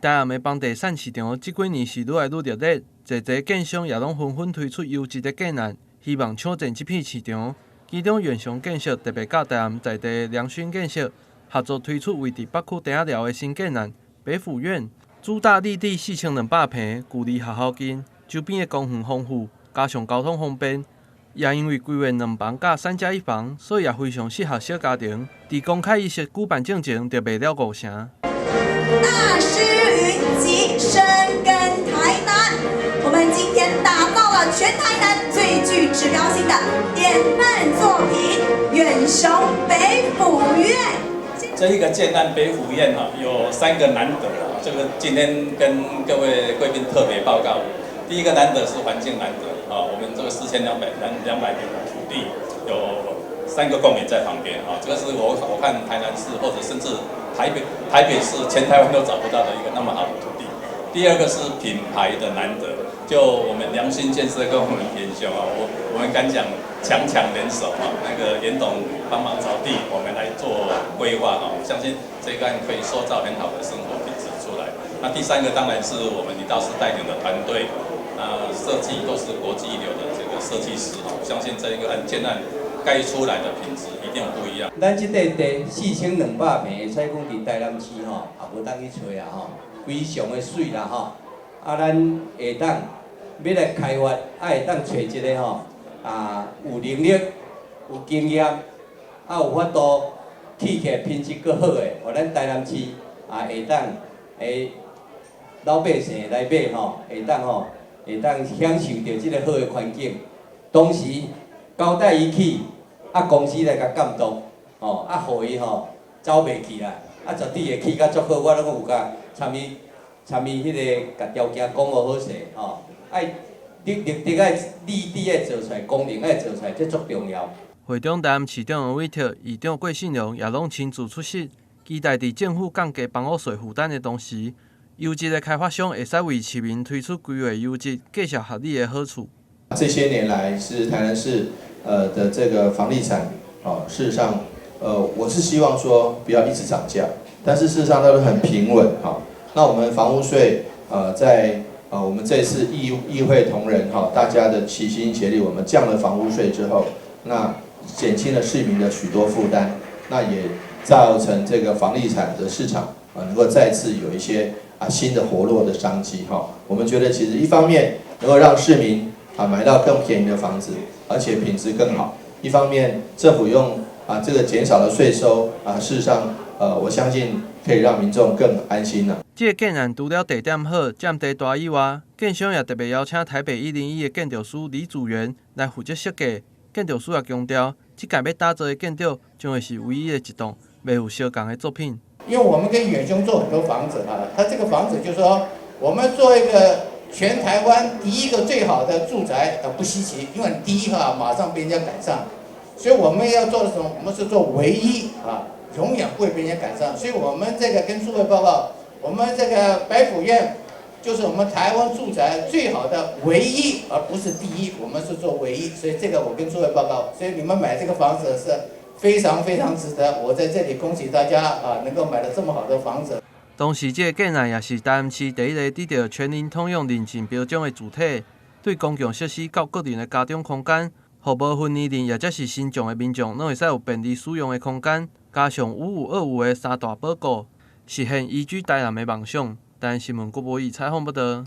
台南的房地产市场这几年是愈来愈热烈，侪建商也拢纷纷推出优质的建案，希望抢占这片市场。其中远雄建设特别甲台南在地良勋建设合作推出位伫北区顶仔寮的新建案北府苑，主打立地4200平，距离学校近，周边的公园丰富，加上交通方便。也因为规划2房甲3+1房，所以也非常适合小家庭。伫公开仪式举办之前，就卖了5成。大师云集，深耕台南。我们今天打造了全台南最具指标性的典范作品——远雄北府苑。这一个建案北府苑有3个难得这个今天跟各位贵宾特别报告。第一个难得是环境难得我们这个4200平的土地有3个公园在旁边这个是我看台南市或者甚至台北市全台湾都找不到的一个那么好的土地。第二个是品牌的难得，就我们良心建设跟我们远雄我们敢讲强联手那个严董帮忙找地，我们来做规划相信这个案可以塑造很好的生活品质出来。那第3个当然是我们李大师带领的团队。设计都是国际一流的这个设计师相信这一个建案盖出来的品质一定不一样。咱这块地4200平，会使讲伫台南市也无当去找非常的水啦咱下当要来开发，会当找一个有能力、有经验，有法度起起来品质更好的，互咱台南市会当老百姓来买会当享受到这个好的环境，同时交代伊去，公司来甲监督，互伊走袂去啦，绝对会去甲足好。我拢有甲参与迄个甲条件讲好好势，爱立爱立地爱做出来，功能爱做出来，这足重要。会中台南市长杨伟特、议长郭信良也拢亲自出席，期待伫政府降低房屋税负担的同时。优质的开发商会使为市民推出规划优质、价值合理的好处。这些年来，是台南市的这个房地产事实上我是希望说不要一直涨价，但是事实上它都很平稳那我们房屋税在我们这次议会同仁大家的齐心协力，我们降了房屋税之后，那减轻了市民的许多负担，那也造成这个房地产的市场能够再次有一些新的活络的商机我们觉得其实一方面能够让市民买到更便宜的房子，而且品质更好；一方面政府用这个减少的税收事实上我相信可以让民众更安心了。这个建案除了地点好、占地大以外，建商也特别邀请台北101的建筑师李祖元来负责设计。建筑师也强调，这届要打造的建筑将会是唯一的一栋袂有相同的作品。因为我们跟远雄做很多房子它这个房子就是说，我们做一个全台湾第一个最好的住宅不稀奇，因为第一马上被人家赶上，所以我们要做的什么？我们是做唯一永远不会被人家赶上。所以我们这个跟诸位报告，我们这个白府苑就是我们台湾住宅最好的唯一，而不是第一，我们是做唯一。所以这个我跟诸位报告，所以你们买这个房子是非常值得，我在这里恭喜大家能够买到这么好的房子。同时，这个建案也是台南市第一个得到全龄通用认证标章的主体，对公共设施到个人的家中空间，互无分年龄也则是身障的民众，拢会使有便利使用的空间，加上5525的3大保固，实现宜居台南的梦想。台南新闻郭博义采访报道。